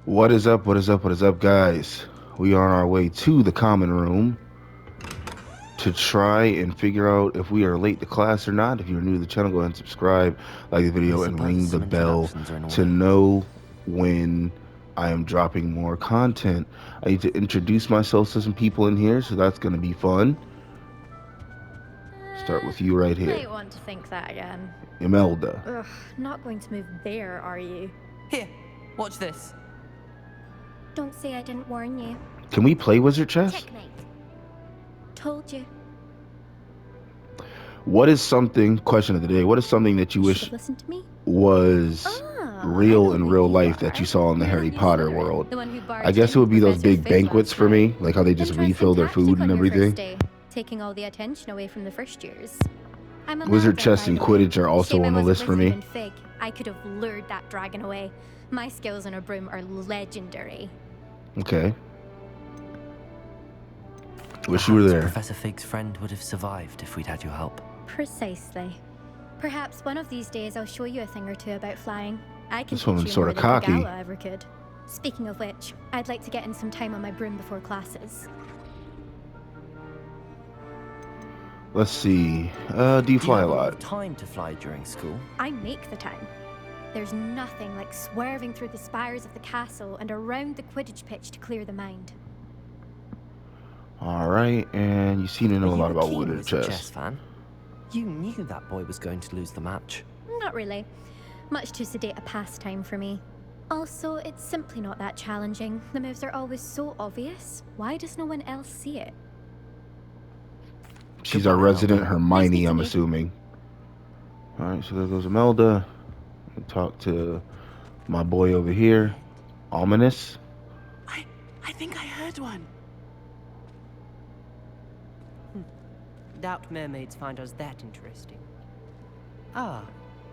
What is up? What is up? What is up, guys? We are on our way to the common room to try and figure out if we are late to class or not. If you're new to the channel, go ahead and subscribe, like the video, and ring the bell to know when I am dropping more content. I need to introduce myself to some people in here, so that's going to be fun. Start with you right here. Might want to think that again. Imelda. Ugh, not going to move there, are you? Here, watch this. Don't say I didn't warn you. Can we play wizard chess? Checkmate. Told you. What is something, question of the day, what is something that you wish listened to me? was real in real life that you saw in the Harry Potter world? I guess it would be those big banquets for me, like how they just refill their food and everything. Taking all the attention away from the first years. Wizard chess and Quidditch are also on the list for me. I could have lured that dragon away. My skills on a broom are legendary. Okay. Wish you were there. Professor Fig's friend would have survived if we'd had your help. Precisely. Perhaps one of these days I'll show you a thing or two about flying. I can This woman's teach you sort more of than cocky. Gala ever could. Speaking of which, I'd like to get in some time on my broom before classes. Let's see. Do you fly a lot? Time to fly during school? I make the time. There's nothing like swerving through the spires of the castle and around the Quidditch pitch to clear the mind. Alright, and you seem to know a lot about wizard chess chess. fan? You knew that boy was going to lose the match. Not really. Much too sedate a pastime for me. Also, it's simply not that challenging. The moves are always so obvious. Why does no one else see it? She's our resident Hermione, I'm assuming. Alright, so there goes Imelda. I'll talk to my boy over here. Ominous. I think I heard one. Doubt mermaids find us that interesting. Ah,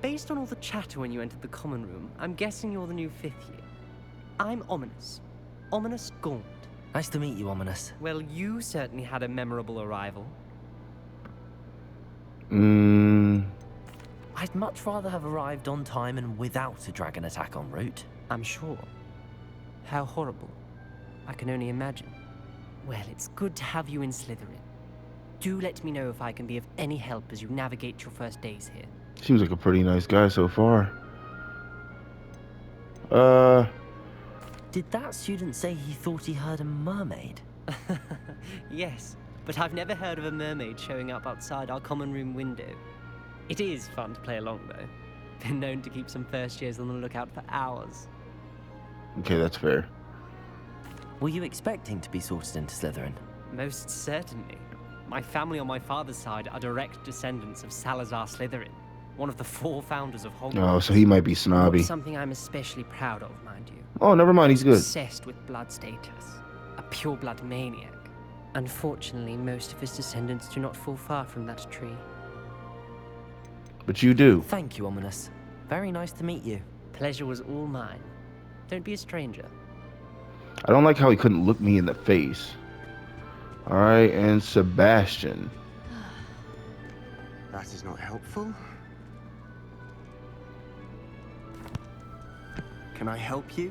based on all the chatter when you entered the common room, I'm guessing you're the new 5th year. I'm Ominous. Ominous Gaunt. Nice to meet you, Ominous. Well, you certainly had a memorable arrival. I'd much rather have arrived on time and without a dragon attack en route. I'm sure. How horrible. I can only imagine. Well, it's good to have you in Slytherin. Do let me know if I can be of any help as you navigate your first days here. Seems like a pretty nice guy so far. Did that student say he thought he heard a mermaid? Yes, but I've never heard of a mermaid showing up outside our common room window. It is fun to play along, though. Been known to keep some first years on the lookout for hours. Okay, that's fair. Were you expecting to be sorted into Slytherin? Most certainly. My family on my father's side are direct descendants of Salazar Slytherin, one of the 4 founders of Hogwarts. Oh, so he might be snobby. Something I'm especially proud of, mind you. Oh, never mind, he's good. Obsessed with blood status. A pure-blood maniac. Unfortunately, most of his descendants do not fall far from that tree. But you do. Thank you, Ominous. Very nice to meet you. Pleasure was all mine. Don't be a stranger. I don't like how he couldn't look me in the face. Alright, and Sebastian. That is not helpful. Can I help you?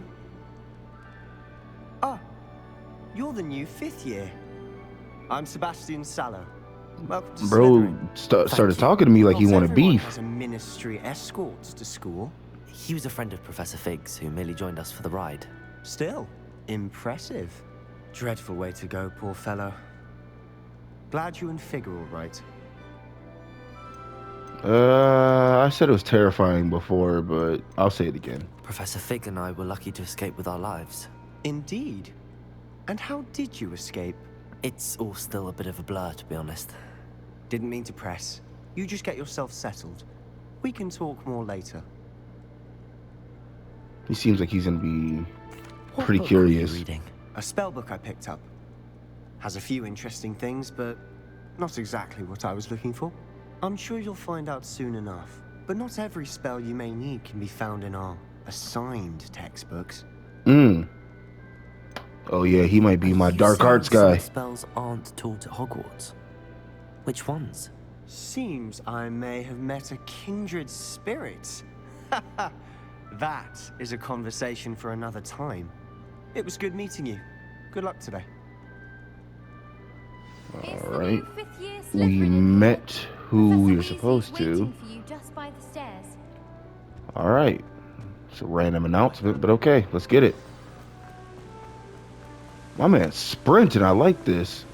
Ah, you're the new 5th year. I'm Sebastian Sallow. Welcome to Bro Slytherin. started talking to me like he Not wanted everyone beef. has a ministry escorts to school. He was a friend of Professor Fig's who merely joined us for the ride. Still, impressive. Dreadful way to go, poor fellow. Glad you and Fig are all right. I said it was terrifying before, but I'll say it again. Professor Fig and I were lucky to escape with our lives. Indeed. And how did you escape? It's all still a bit of a blur, to be honest. Didn't mean to press. You just get yourself settled. We can talk more later. He seems like he's gonna be What pretty book were you curious. reading? A spellbook I picked up. Has a few interesting things, but not exactly what I was looking for. I'm sure you'll find out soon enough. But not every spell you may need can be found in our assigned textbooks. Oh yeah, he might be my You dark saying arts some guy. spells aren't taught at Hogwarts. Which ones? Seems I may have met a kindred spirit. That is a conversation for another time. It was good meeting you. Good luck today. All right. We met who we were supposed to. For you just by the stairs. All right. It's a random announcement, but okay, let's get it. My man's sprinting. I like this.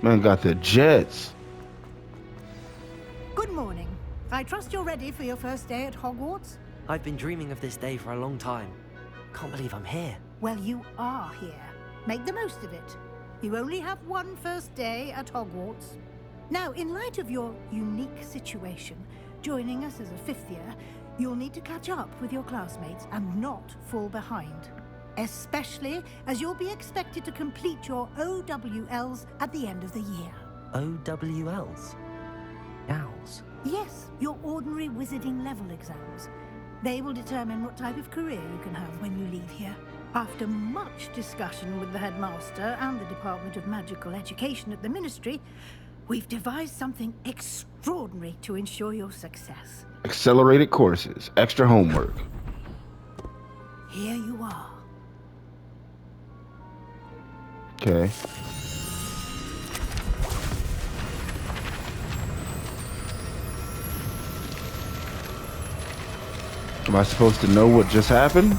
Man got the jets. Good morning. I trust you're ready for your first day at Hogwarts? I've been dreaming of this day for a long time. Can't believe I'm here. Well, you are here. Make the most of it. You only have one first day at Hogwarts. Now, in light of your unique situation, joining us as a fifth year, you'll need to catch up with your classmates and not fall behind. Especially as you'll be expected to complete your OWLs at the end of the year. OWLs? Owls? Yes, your ordinary wizarding level exams. They will determine what type of career you can have when you leave here. After much discussion with the headmaster and the Department of Magical Education at the Ministry, we've devised something extraordinary to ensure your success. Accelerated courses, extra homework. Here you are. Okay. Am I supposed to know what just happened?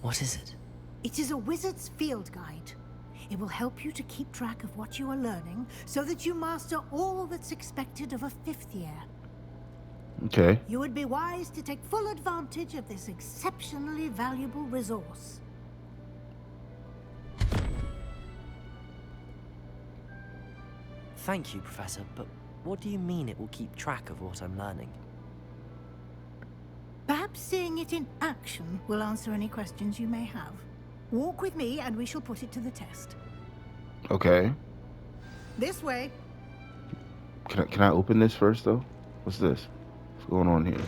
What is it? It is a wizard's field guide. It will help you to keep track of what you are learning so that you master all that's expected of a fifth year. Okay. You would be wise to take full advantage of this exceptionally valuable resource. Thank you, Professor, but what do you mean it will keep track of what I'm learning? Perhaps seeing it in action will answer any questions you may have. Walk with me and we shall put it to the test. Okay. This way. Can I open this first though? What's this? What's going on here?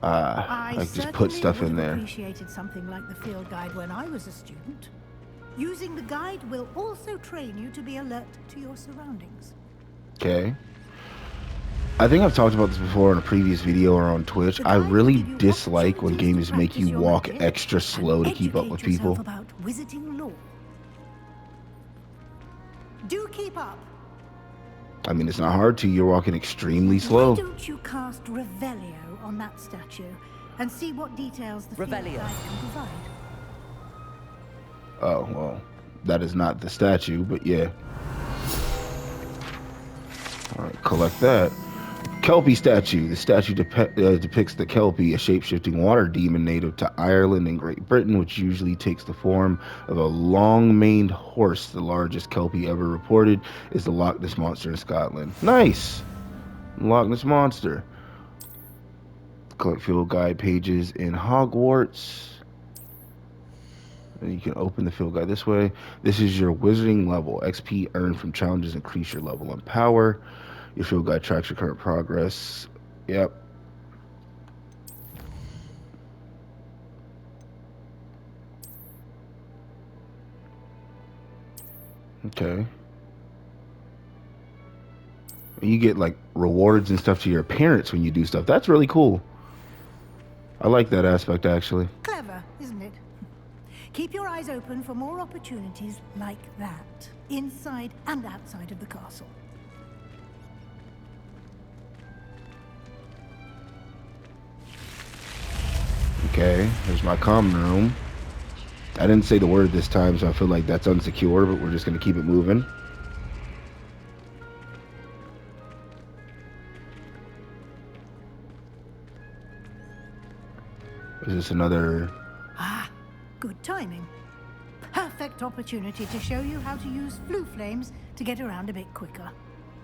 I just put stuff in there. I appreciated something like the field guide when I was a student. Using the guide will also train you to be alert to your surroundings. Okay. I think I've talked about this before in a previous video or on Twitch. I really dislike when games make you walk extra slow to keep up with people. About wizarding lore. Do keep up. I mean, it's not hard to. You're walking extremely slow. Why don't you cast Revelio on that statue and see what details the field guide can provide? Oh, well, that is not the statue, but yeah. All right, collect that. Kelpie statue. The statue depicts the Kelpie, a shape-shifting water demon native to Ireland and Great Britain, which usually takes the form of a long-maned horse. The largest Kelpie ever reported is the Loch Ness Monster in Scotland. Nice! Loch Ness Monster. Collect field guide pages in Hogwarts. And you can open the field guide this way. This is your wizarding level. XP earned from challenges increase your level and power. Your field guide tracks your current progress. Yep. Okay. You get like rewards and stuff to your appearance when you do stuff. That's really cool. I like that aspect actually. Clever, isn't it? Keep your eyes open for more opportunities like that, inside and outside of the castle. Okay, here's my common room. I didn't say the word this time, so I feel like that's unsecure, but we're just gonna keep it moving. Is this another... Ah, good timing. Perfect opportunity to show you how to use flue flames to get around a bit quicker.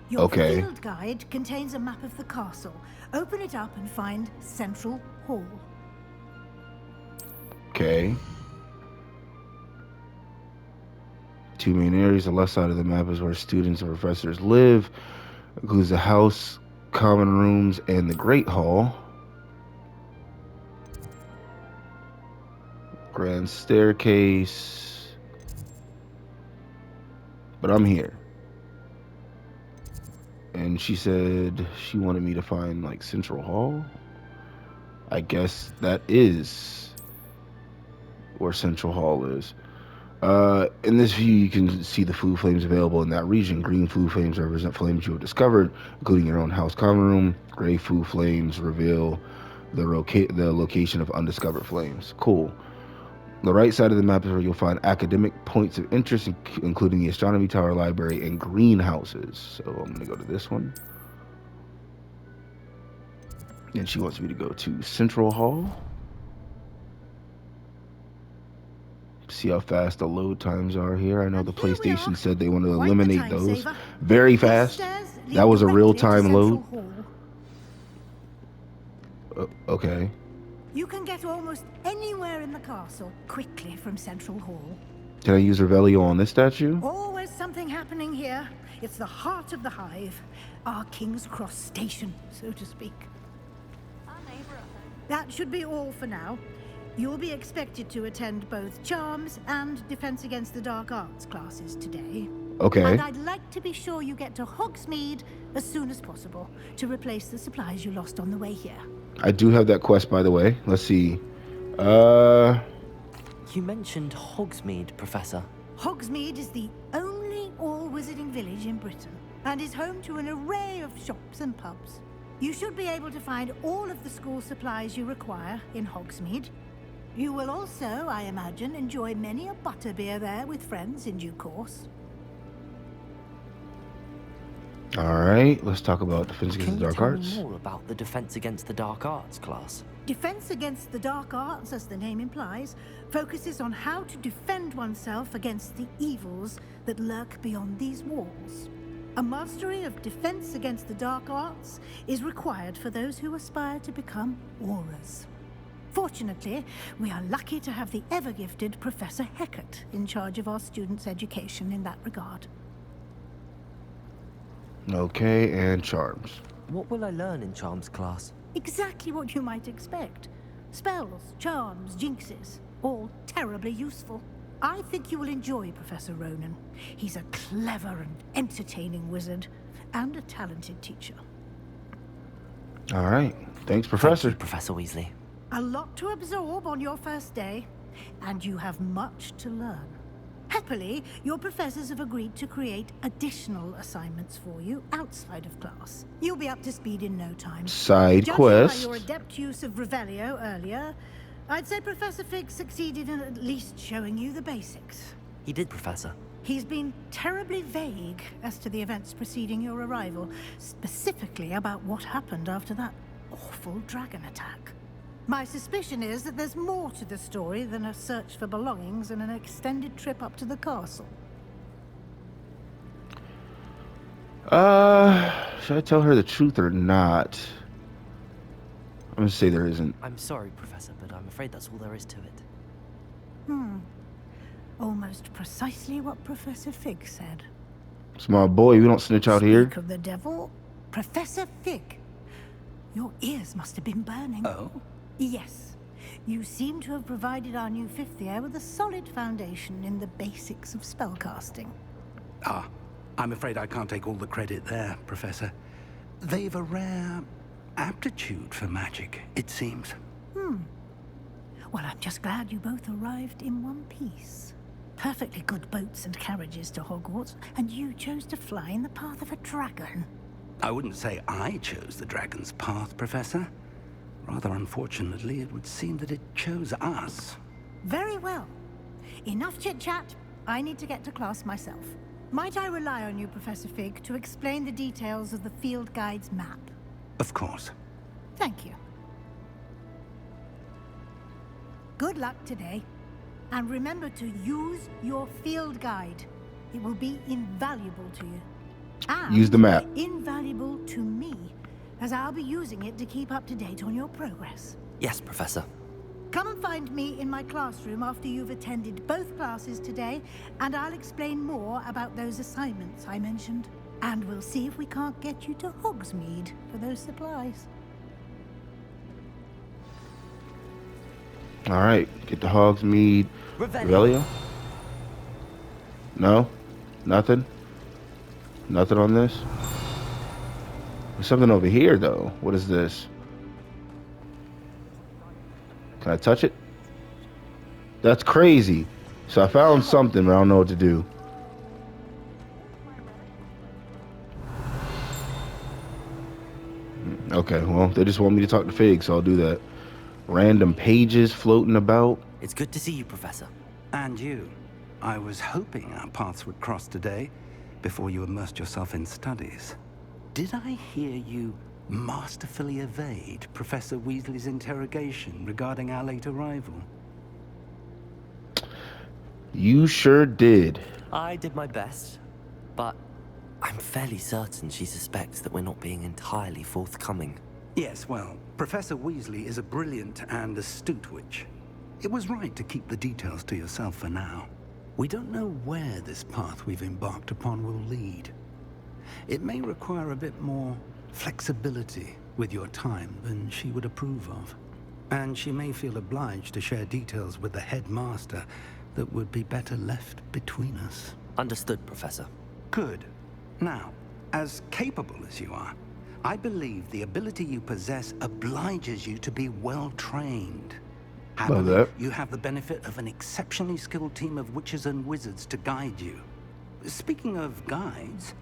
Your field guide contains a map of the castle. Open it up and find Central Hall. Okay. Two main areas. The left side of the map is where students and professors live. It includes the house, common rooms, and the Great Hall. Grand staircase. But I'm here. And she said she wanted me to find like Central Hall. I guess that is where Central Hall is. In this view, you can see the food flames available in that region. Green food flames represent flames you have discovered, including your own house common room. Gray food flames reveal the location of undiscovered flames. Cool. The right side of the map is where you'll find academic points of interest, including the astronomy tower, library, and greenhouses. So I'm going to go to this one. And she wants me to go to Central Hall. See how fast the load times are here. I know the PlayStation said they want to eliminate those very fast. That was a real-time load. Okay. You can get almost anywhere in the castle quickly from Central Hall. Can I use Revelio on this statue? Always something happening here. It's the heart of the hive. Our King's Cross station, so to speak. That should be all for now. You'll be expected to attend both Charms and Defense Against the Dark Arts classes today. Okay. And I'd like to be sure you get to Hogsmeade as soon as possible to replace the supplies you lost on the way here. I do have that quest, by the way. Let's see. You mentioned Hogsmeade, Professor. Hogsmeade is the only all-wizarding village in Britain and is home to an array of shops and pubs. You should be able to find all of the school supplies you require in Hogsmeade. You will also, I imagine, enjoy many a butterbeer there with friends in due course. All right, let's talk about Defense Against the Dark Arts. Can you tell me more about the Defense Against the Dark Arts class? Defense Against the Dark Arts, as the name implies, focuses on how to defend oneself against the evils that lurk beyond these walls. A mastery of Defense Against the Dark Arts is required for those who aspire to become Aurors. Fortunately, we are lucky to have the ever-gifted Professor Hecat in charge of our students' education in that regard. Okay, and Charms. What will I learn in Charms class? Exactly what you might expect. Spells, charms, jinxes, all terribly useful. I think you will enjoy Professor Ronan. He's a clever and entertaining wizard, and a talented teacher. All right, thanks, Professor. Thank you, Professor Weasley. A lot to absorb on your first day, and you have much to learn. Happily, your professors have agreed to create additional assignments for you outside of class. You'll be up to speed in no time. Side quest. Judging by your adept use of Revelio earlier, I'd say Professor Fig succeeded in at least showing you the basics. He did, Professor. He's been terribly vague as to the events preceding your arrival, specifically about what happened after that awful dragon attack. My suspicion is that there's more to the story than a search for belongings and an extended trip up to the castle. Should I tell her the truth or not? I'm gonna say there isn't. I'm sorry, Professor, but I'm afraid that's all there is to it. Almost precisely what Professor Fig said. Small boy, we don't snitch out here. Speak of the devil, Professor Fig. Your ears must have been burning. Oh? Yes. You seem to have provided our new fifth year with a solid foundation in the basics of spellcasting. Ah, I'm afraid I can't take all the credit there, Professor. They've a rare aptitude for magic, it seems. Well, I'm just glad you both arrived in one piece. Perfectly good boats and carriages to Hogwarts, and you chose to fly in the path of a dragon. I wouldn't say I chose the dragon's path, Professor. Rather unfortunately, it would seem that it chose us. Very well. Enough chit-chat. I need to get to class myself. Might I rely on you, Professor Fig, to explain the details of the field guide's map? Of course. Thank you. Good luck today. And remember to use your field guide. It will be invaluable to you. And Use the map. invaluable to me, as I'll be using it to keep up to date on your progress. Yes, Professor. Come and find me in my classroom after you've attended both classes today, and I'll explain more about those assignments I mentioned. And we'll see if we can't get you to Hogsmeade for those supplies. All right, get to Hogsmeade. Revelio? No? Nothing? Nothing on this? There's something over here, though. What is this? Can I touch it? That's crazy. So I found something, but I don't know what to do. Okay, well, they just want me to talk to Fig, so I'll do that. Random pages floating about. It's good to see you, Professor. And you. I was hoping our paths would cross today, before you immersed yourself in studies. Did I hear you masterfully evade Professor Weasley's interrogation regarding our late arrival? You sure did. I did my best, but I'm fairly certain she suspects that we're not being entirely forthcoming. Yes, well, Professor Weasley is a brilliant and astute witch. It was right to keep the details to yourself for now. We don't know where this path we've embarked upon will lead. It may require a bit more flexibility with your time than she would approve of. And she may feel obliged to share details with the headmaster that would be better left between us. Understood, Professor. Good. Now, as capable as you are, I believe the ability you possess obliges you to be well-trained. Happily, you have the benefit of an exceptionally skilled team of witches and wizards to guide you. Speaking of guides,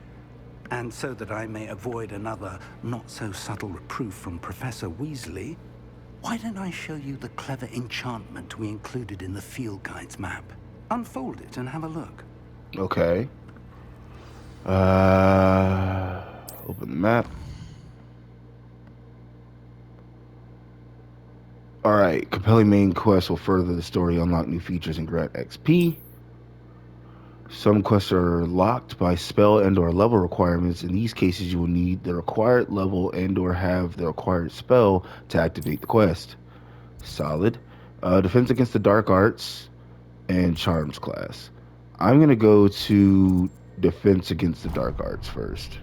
and so that I may avoid another not-so-subtle reproof from Professor Weasley, why don't I show you the clever enchantment we included in the field guide's map? Unfold it and have a look. Okay. Open the map. Alright, compelling main quests will further the story, unlock new features, and grant XP. Some quests are locked by spell and or level requirements. In these cases, you will need the required level and or have the required spell to activate the quest. Solid. Defense against the dark arts and charms class. I'm going to go to defense against the dark arts first.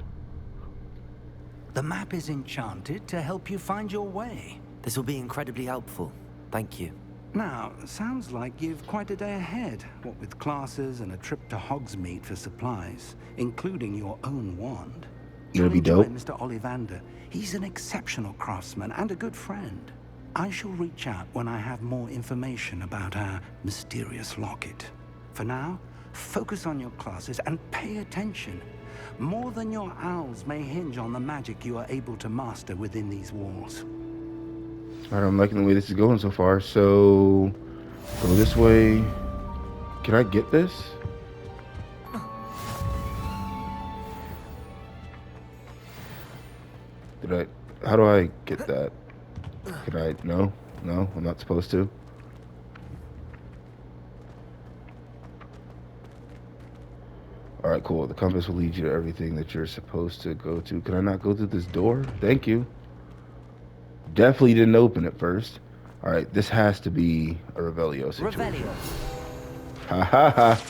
The map is enchanted to help you find your way. This will be incredibly helpful. Thank you. Now, sounds like you've quite a day ahead, what with classes and a trip to Hogsmeade for supplies, including your own wand. You'll be enjoy dope. Mr. Ollivander. He's an exceptional craftsman and a good friend. I shall reach out when I have more information about our mysterious locket. For now, focus on your classes and pay attention. More than your owls may hinge on the magic you are able to master within these walls. Alright, I'm liking the way this is going so far. So, go this way. Can I get this? How do I get that? Can I, no, I'm not supposed to. Alright, cool. The compass will lead you to everything that you're supposed to go to. Can I not go through this door? Thank you. Definitely didn't open it first. Alright, this has to be a Revelio situation. Ha ha ha.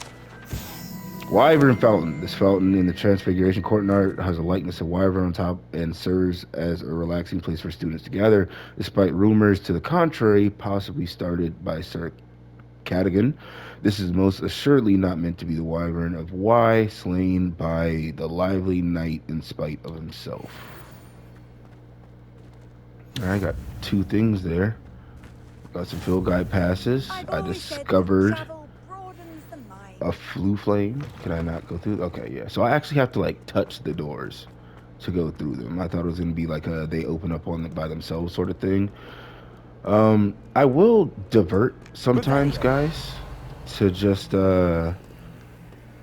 Wyvern Fountain. This fountain in the Transfiguration Courtyard has a likeness of Wyvern on top and serves as a relaxing place for students to gather, despite rumors to the contrary, possibly started by Sir Cadogan. This is most assuredly not meant to be the Wyvern of Y, slain by the lively knight in spite of himself. I got two things there. Got some field guide passes. I discovered a flue flame. Can I not go through? Okay, yeah. So I actually have to like touch the doors to go through them. I thought it was gonna be like a they open up on them by themselves sort of thing. I will divert sometimes, guys, to just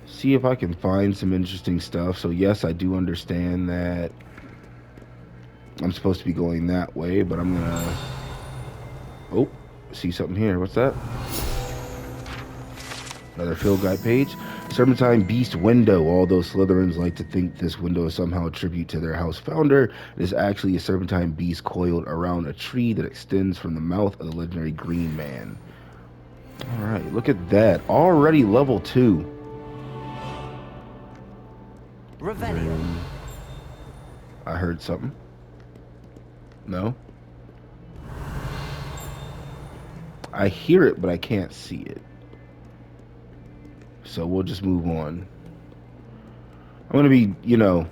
see if I can find some interesting stuff. So yes, I do understand that I'm supposed to be going that way, but I'm gonna... Oh, see something here. What's that? Another field guide page. Serpentine Beast Window. Although Slytherins like to think this window is somehow a tribute to their house founder, it is actually a serpentine beast coiled around a tree that extends from the mouth of the legendary Green Man. Alright, look at that. Already level 2. Revelio. I heard something. No? I hear it, but I can't see it. So we'll just move on. I'm going to be, you know,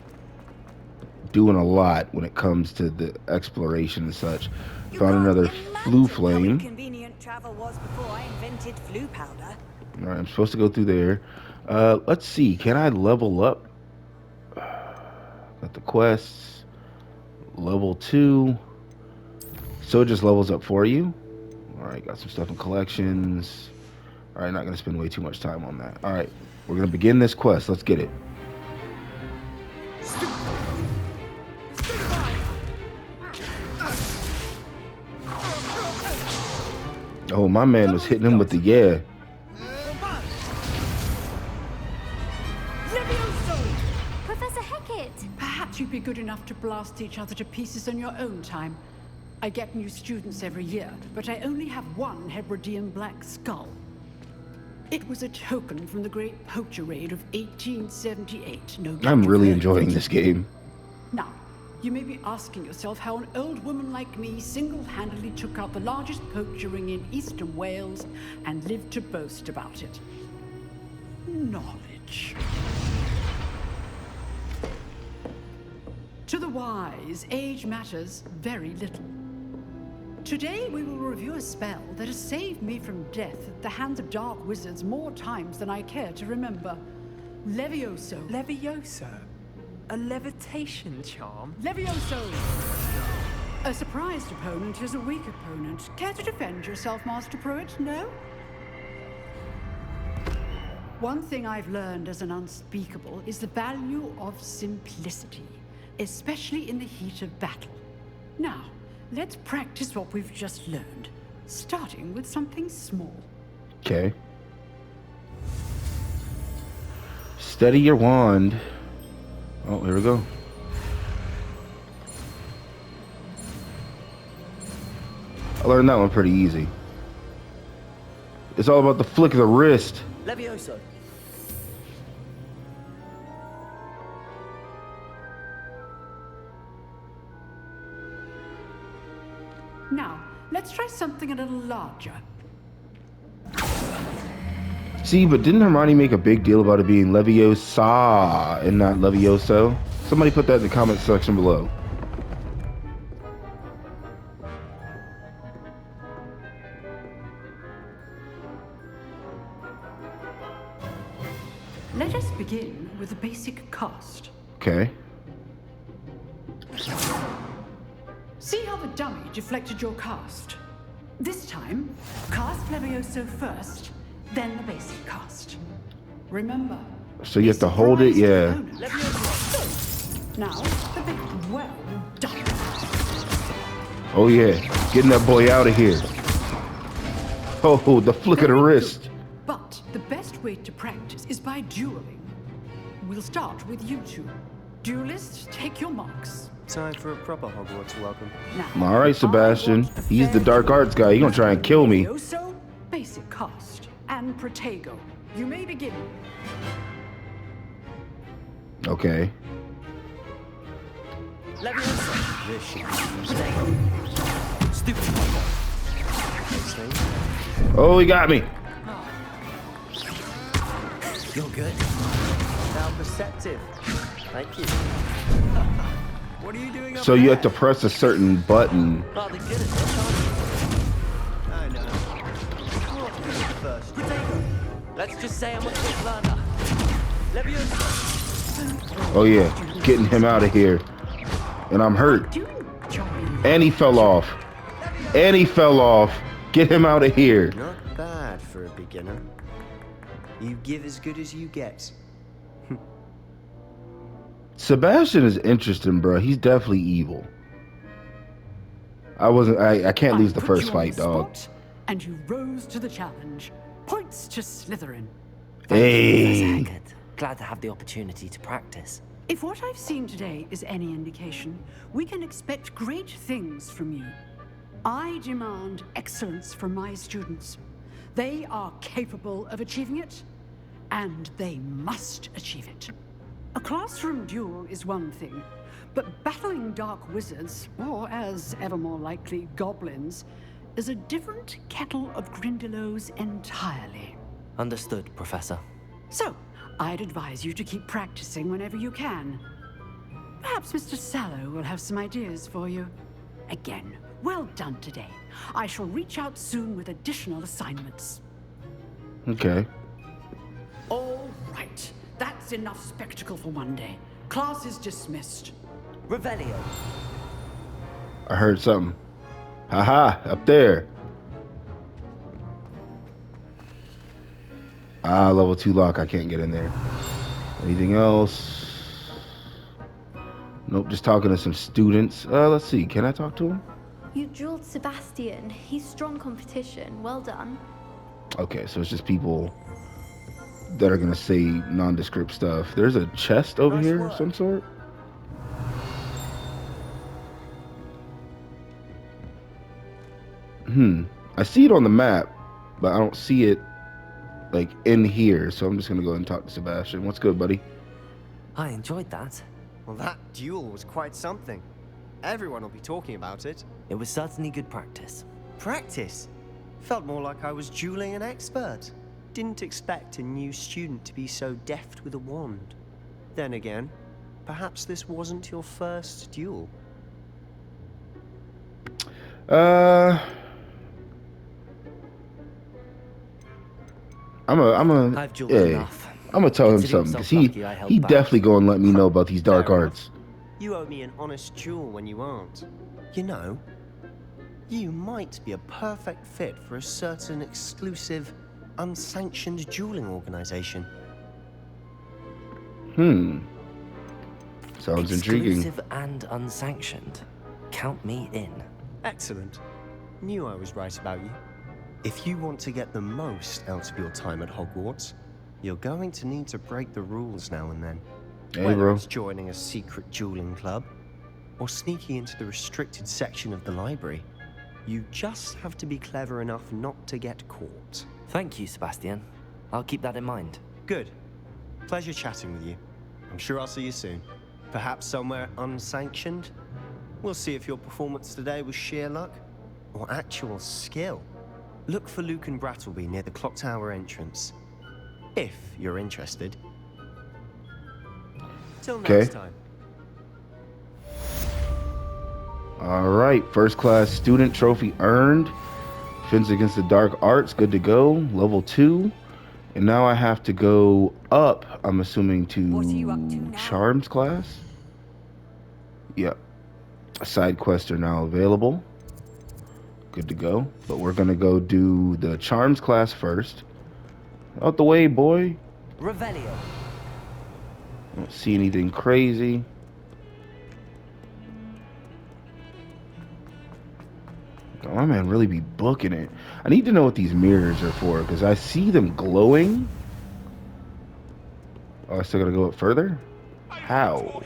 doing a lot when it comes to the exploration and such. Found another flue flame. travel was before I invented flu powder. All right, I'm supposed to go through there. Let's see. Can I level up? Got the quests. Level 2. So it just levels up for you. All right, got some stuff in collections. All right, not going to spend way too much time on that. All right, we're going to begin this quest. Let's get it. Oh, my man was hitting him with the yeah. Professor Hecat! Perhaps you'd be good enough to blast each other to pieces on your own time. I get new students every year, but I only have one Hebridean black skull. It was a token from the Great Poacher Raid of 1878. No doubt I'm you've really heard of enjoying it. this game. Now, you may be asking yourself how an old woman like me single-handedly took out the largest poacher ring in eastern Wales and lived to boast about it. Knowledge. To the wise, age matters very little. Today we will review a spell that has saved me from death at the hands of dark wizards more times than I care to remember. Levioso. Levioso? A levitation charm? Levioso! A surprised opponent is a weak opponent. Care to defend yourself, Master Pruitt? No? One thing I've learned as an unspeakable is the value of simplicity, especially in the heat of battle. Now, let's practice what we've just learned, starting with something small. Okay. Steady your wand. Oh, here we go. I learned that one pretty easy. It's all about the flick of the wrist. Levioso. Now, let's try something a little larger. See, but didn't Hermione make a big deal about it being Leviosa and not Levioso? Somebody put that in the comment section below. Let us begin with the basic cast. Okay. See how the dummy deflected your cast? This time, cast Levioso first, then the basic cast. Remember. So you have to hold it, yeah. Now, the big well done. Oh yeah, getting that boy out of here. Oh, the flick of the wrist. But the best way to practice is by dueling. We'll start with you two. Duelists, take your marks. Time for a proper Hogwarts welcome. Now, All right, Sebastian. He's the dark arts guy. He's gonna try and kill me. Levioso, basic cast, and Protego. You may begin. Okay. Levioso. This should Protego. Stupid Pogo. Oh, he got me. You're good. Now perceptive. Thank you. What are you doing up So you there? have to press a certain button. Rather good at this, aren't you? I know. What was the first? Protego. Let's just say I'm a quick learner. Levioso. Oh yeah, getting him out of here. And I'm hurt. And he fell off. And he fell off. Get him out of here. Not bad for a beginner. You give as good as you get. Sebastian is interesting, bro. He's definitely evil. I can't lose the first fight, dog. And you rose to the challenge. Points to Slytherin. Hey. Professor Hecat. Glad to have the opportunity to practice. If what I've seen today is any indication, we can expect great things from you. I demand excellence from my students. They are capable of achieving it, and they must achieve it. A classroom duel is one thing, but battling dark wizards, or as ever more likely, goblins, is a different kettle of Grindylows entirely. Understood, Professor. So, I'd advise you to keep practicing whenever you can. Perhaps Mr. Sallow will have some ideas for you. Again, well done today. I shall reach out soon with additional assignments. Okay. All right. That's enough spectacle for one day. Class is dismissed. Revelio. I heard something. Haha, up there. Ah, level 2 lock. I can't get in there. Anything else? Nope, just talking to some students. Let's see. Can I talk to him? You drilled Sebastian. He's strong competition. Well done. Okay, so it's just people that are going to say nondescript stuff. There's a chest over here of some sort. I see it on the map, but I don't see it like in here, so I'm just gonna go and talk to Sebastian. What's good, buddy? I enjoyed that. Well, that duel was quite something. Everyone will be talking about it. It was certainly good practice. Practice? Felt more like I was dueling an expert. Didn't expect a new student to be so deft with a wand. Then again, perhaps this wasn't your first duel. I've dueled enough. I'm gonna tell him something, because he definitely gonna let me know about these dark arts. You owe me an honest duel when you aren't. You know, you might be a perfect fit for a certain exclusive, unsanctioned dueling organization. Sounds intriguing. Exclusive and unsanctioned. Count me in. Excellent. Knew I was right about you. If you want to get the most out of your time at Hogwarts, you're going to need to break the rules now and then. Hey, Whether bro. it's joining a secret dueling club, or sneaking into the restricted section of the library, you just have to be clever enough not to get caught. Thank you, Sebastian. I'll keep that in mind. Good. Pleasure chatting with you. I'm sure I'll see you soon. Perhaps somewhere unsanctioned? We'll see if your performance today was sheer luck, or actual skill. Look for Luke and Brattleby near the clock tower entrance. If you're interested. Till next time. Alright, first class student trophy earned. Defense against the dark arts, good to go. Level 2. And now I have to go up, I'm assuming, to Charms class. Yep. Side quests are now available. Good to go. But we're gonna go do the Charms class first. Out the way, boy. Revelio. Don't see anything crazy. Oh, my man really be booking it. I need to know what these mirrors are for, because I see them glowing. Oh, I still gotta go up further? How?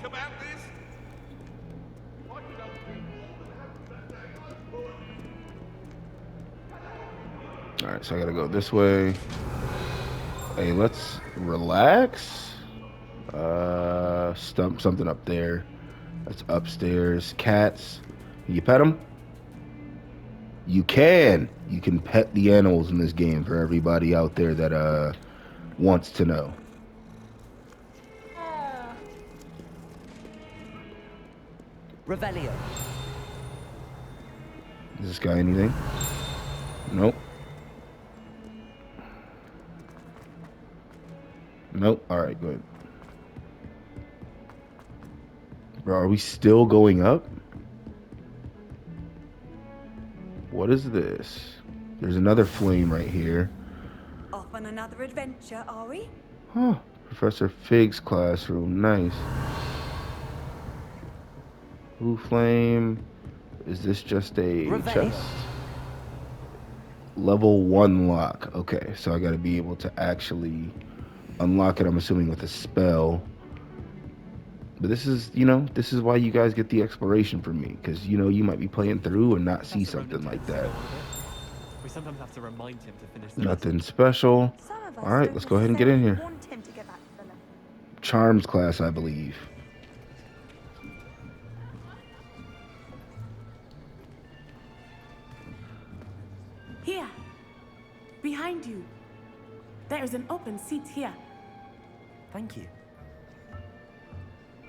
Alright, so I gotta go this way. Hey, let's relax. Stump something up there. That's upstairs. Cats. Can you pet them? You can. You can pet the animals in this game for everybody out there that wants to know. Revelio. Is this guy anything? Nope. Nope. Alright, good. Bro, are we still going up? What is this? There's another flame right here. Off on another adventure, are we? Huh. Professor Fig's classroom. Nice. Blue flame. Is this just a chest? Level 1 lock. Okay, so I gotta be able to actually unlock it, I'm assuming, with a spell. But this is, this is why you guys get the exploration from me, because you might be playing through and not see something like that. We sometimes have to remind him to finish the Nothing special. All right, let's go ahead and get in here. Charms class, I believe. Here, behind you. There is an open seat here. Thank you.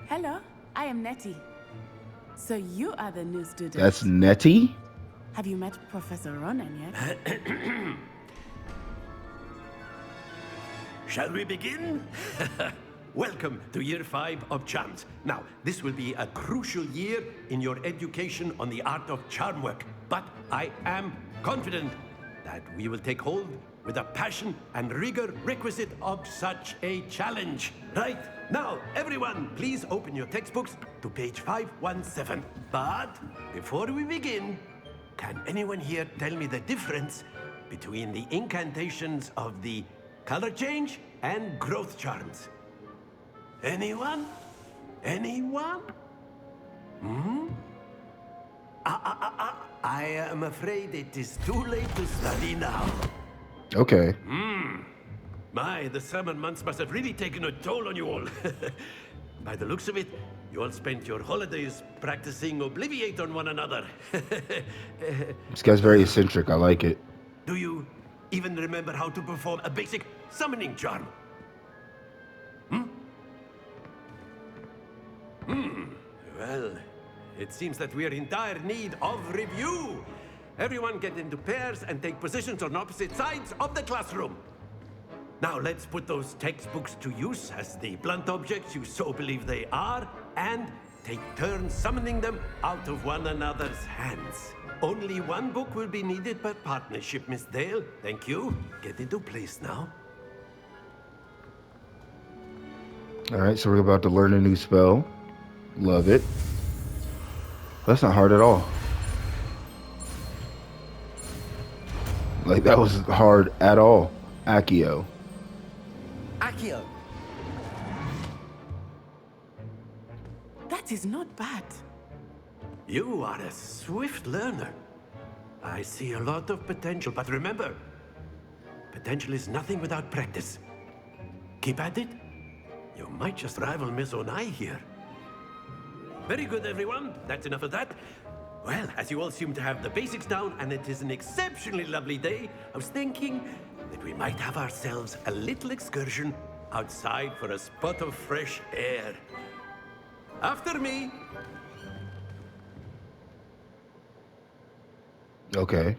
Hello, I am Nettie. So you are the new student. That's Nettie? Have you met Professor Ronan yet? Shall we begin? Welcome to Year 5 of Charms. Now, this will be a crucial year in your education on the art of charm work. But I am confident that we will take hold with the passion and rigor requisite of such a challenge. Right, now, everyone, please open your textbooks to page 517. But before we begin, can anyone here tell me the difference between the incantations of the color change and growth charms? Anyone? Anyone? I am afraid it is too late to study now. Okay. My, the summer months must have really taken a toll on you all. By the looks of it, you all spent your holidays practicing Obliviate on one another. This guy's very eccentric. I like it. Do you even remember how to perform a basic summoning charm? Well, it seems that we are in dire need of review. Everyone get into pairs and take positions on opposite sides of the classroom. Now let's put those textbooks to use as the blunt objects you so believe they are, and take turns summoning them out of one another's hands. Only one book will be needed per partnership, Miss Dale. Thank you. Get into place now. All right, so we're about to learn a new spell. Love it. That's not hard at all. Like, that was hard at all. Accio. Accio! That is not bad. You are a swift learner. I see a lot of potential, but remember, potential is nothing without practice. Keep at it. You might just rival Miss Onai here. Very good, everyone. That's enough of that. Well, as you all seem to have the basics down, and it is an exceptionally lovely day, I was thinking that we might have ourselves a little excursion outside for a spot of fresh air. After me. Okay.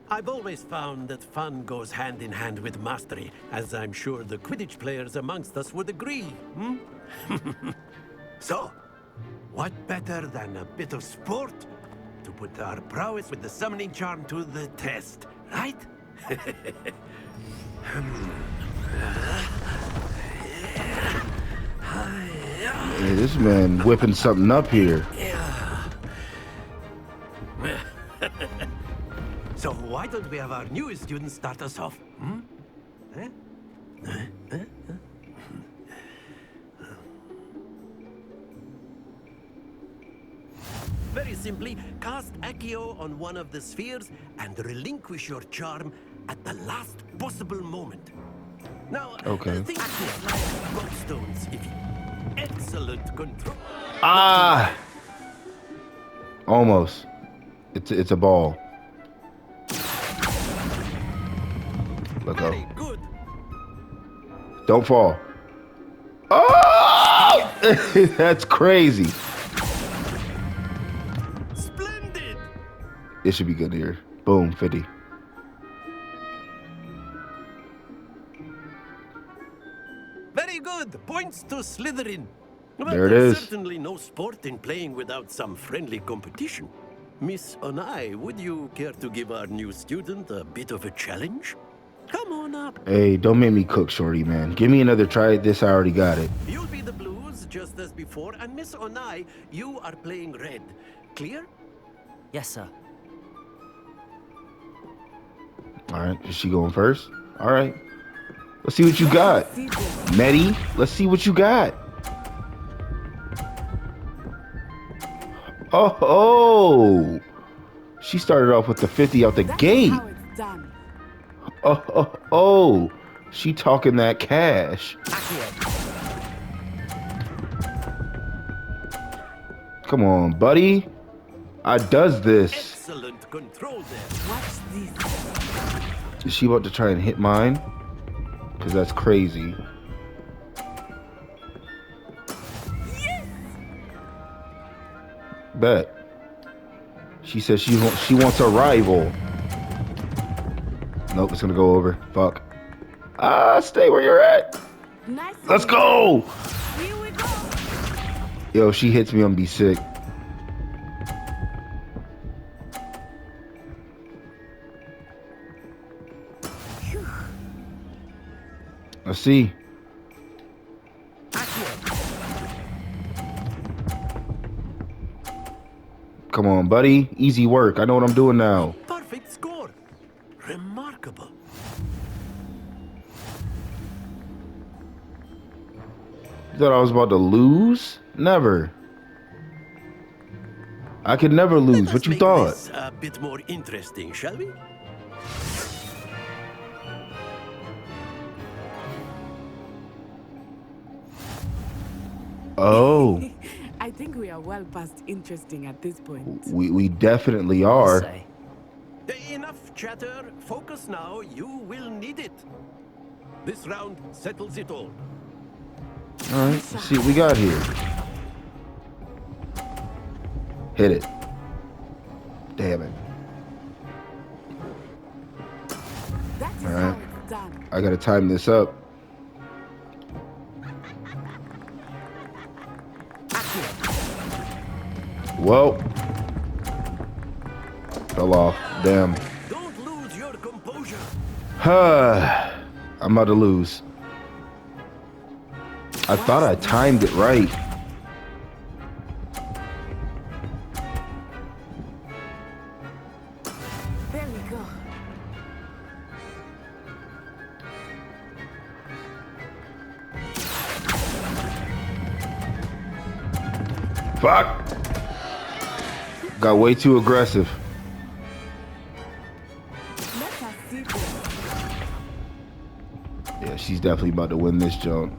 I've always found that fun goes hand in hand with mastery, as I'm sure the Quidditch players amongst us would agree, So, what better than a bit of sport to put our prowess with the summoning charm to the test, right? Hey, this man whipping something up here. So why don't we have our newest student start us off? Very simply, cast Accio on one of the spheres and relinquish your charm at the last possible moment. Now, think of it like rockstones, if you... Excellent control. Ah! Almost. It's a ball. Let go. Good. Don't fall. Oh! That's crazy. Splendid. It should be good here. Boom, 50. Very good. Points to Slytherin. But There it there's is. certainly no sport in playing without some friendly competition. Miss Onai, would you care to give our new student a bit of a challenge? Come on up. Hey, don't make me cook, shorty, man. Give me another try at this. I already got it. You'll be the blues, just as before, and Miss Onai, you are playing red. Clear? Yes, sir. All right, is she going first? All right. Let's see what you got. Nettie, let's see what you got. Oh, she started off with the 50 out the gate. Oh, she talking that cash. Come on, buddy. I does this. because that's crazy. Bet. She says she wants a rival. Nope, it's gonna go over. Fuck. Stay where you're at. Let's go. Here we go. Yo, if she hits me, I'm gonna be sick. Let's see. Come on, buddy. Easy work. I know what I'm doing now. Perfect score. Remarkable. You thought I was about to lose? Never. I could never lose. What you thought? This a bit more interesting, shall we? Oh. I think we are well past interesting at this point. We definitely are. Enough chatter. Focus now. You will need it. This round settles it all. All right, let's see what we got here. Hit it. Damn it. All right. I gotta time this up. Whoa. Fell off. Damn. Don't lose your composure. I'm about to lose. I thought I timed it right. There we go. Fuck. Got way too aggressive. Yeah, she's definitely about to win this jump.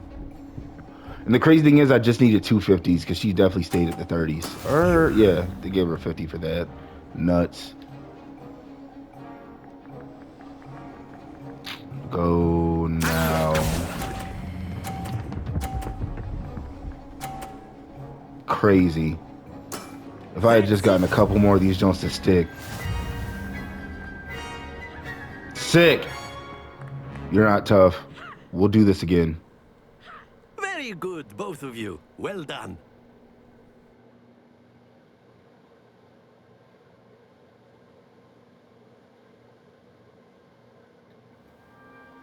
And the crazy thing is, I just needed 250s because she definitely stayed at the 30s. Or, yeah, they gave her 50 for that. Nuts. Go now. Crazy. If I had just gotten a couple more of these jumps to stick. Sick. You're not tough. We'll do this again. Very good, both of you. Well done.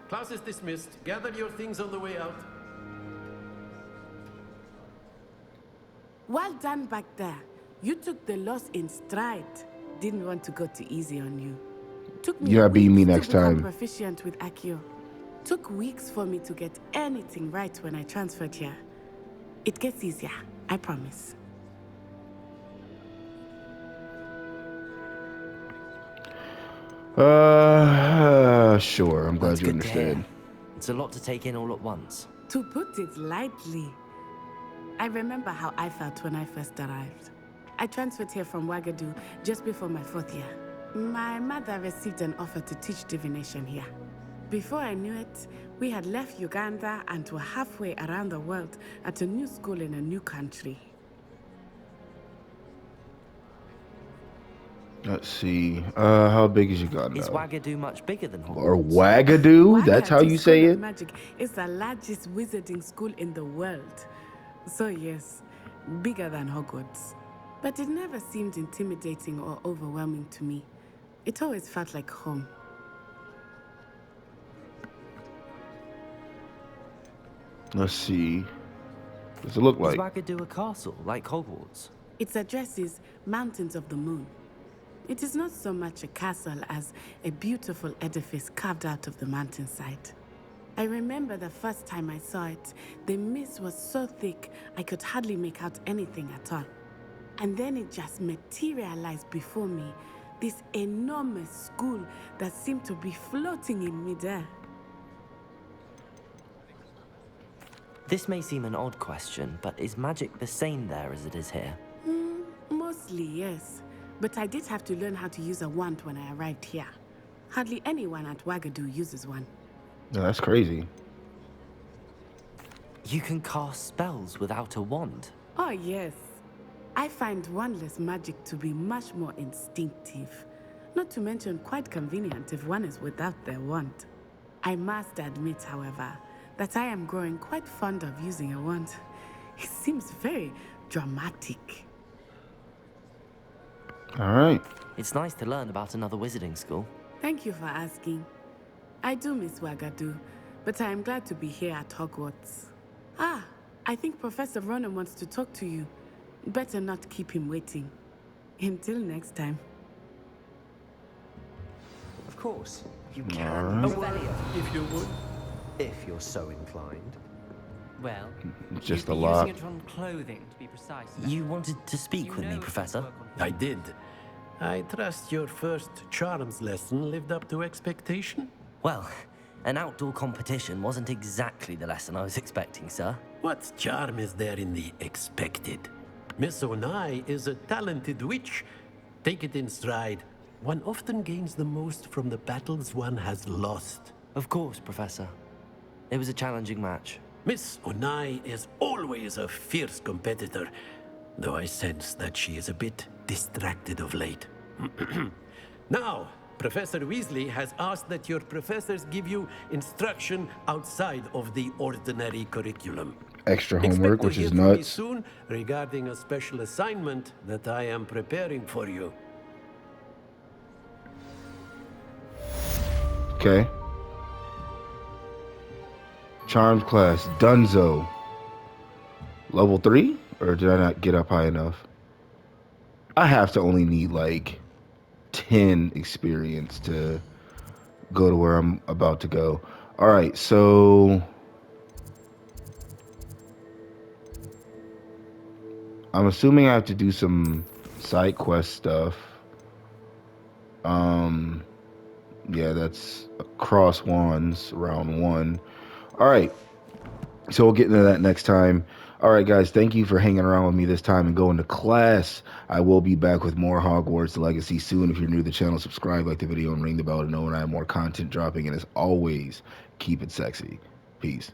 Class is dismissed. Gather your things on the way out. Well done back there. You took the loss in stride. Didn't want to go too easy on you. Took me You're not beating me weeks next to become time. proficient with Accio. Took weeks for me to get anything right when I transferred here. It gets easier, I promise. Sure. I'm glad That's you good to hear. understand. It's a lot to take in all at once. To put it lightly, I remember how I felt when I first arrived. I transferred here from Ouagadougou just before my 4th year. My mother received an offer to teach divination here. Before I knew it, we had left Uganda and were halfway around the world at a new school in a new country. Let's see. How big is Uganda? Is Ouagadougou much bigger than Hogwarts? Or Ouagadough? That's how you say it? Magic is the largest wizarding school in the world. So yes, bigger than Hogwarts. But it never seemed intimidating or overwhelming to me. It always felt like home. Let's see. What does it look like? Is Ouagadougou a castle, like Hogwarts? Its address is Mountains of the Moon. It is not so much a castle as a beautiful edifice carved out of the mountainside. I remember the first time I saw it, the mist was so thick I could hardly make out anything at all. And then it just materialized before me, this enormous school that seemed to be floating in midair. This may seem an odd question, but is magic the same there as it is here? Mostly, yes. But I did have to learn how to use a wand when I arrived here. Hardly anyone at Ouagadougou uses one. No, that's crazy. You can cast spells without a wand? Oh, yes. I find wandless magic to be much more instinctive. Not to mention quite convenient if one is without their wand. I must admit, however, that I am growing quite fond of using a wand. It seems very dramatic. All right. It's nice to learn about another wizarding school. Thank you for asking. I do miss Wagadu, but I am glad to be here at Hogwarts. Ah, I think Professor Ronan wants to talk to you. Better not keep him waiting. Until next time. Of course, you All can. right. A word, if you would. If you're so inclined. Well, Just you'd a be lot. using it on clothing, to be precise. You wanted to speak with me, Professor? I did. I trust your first charms lesson lived up to expectation? Well, an outdoor competition wasn't exactly the lesson I was expecting, sir. What charm is there in the expected? Miss Onai is a talented witch. Take it in stride. One often gains the most from the battles one has lost. Of course, Professor. It was a challenging match. Miss Onai is always a fierce competitor, though I sense that she is a bit distracted of late. Now, Professor Weasley has asked that your professors give you instruction outside of the ordinary curriculum. Extra Expect homework, to which hear is from me nuts. soon regarding a special assignment that I am preparing for you. Okay. Charms class, Dunzo. Level 3? Or did I not get up high enough? I have to only need like 10 experience to go to where I'm about to go. All right, so I'm assuming I have to do some side quest stuff. Yeah, that's cross wands, round 1. All right, so we'll get into that next time. All right, guys, thank you for hanging around with me this time and going to class. I will be back with more Hogwarts Legacy soon. If you're new to the channel, subscribe, like the video, and ring the bell to know when I have more content dropping. And as always, keep it sexy. Peace.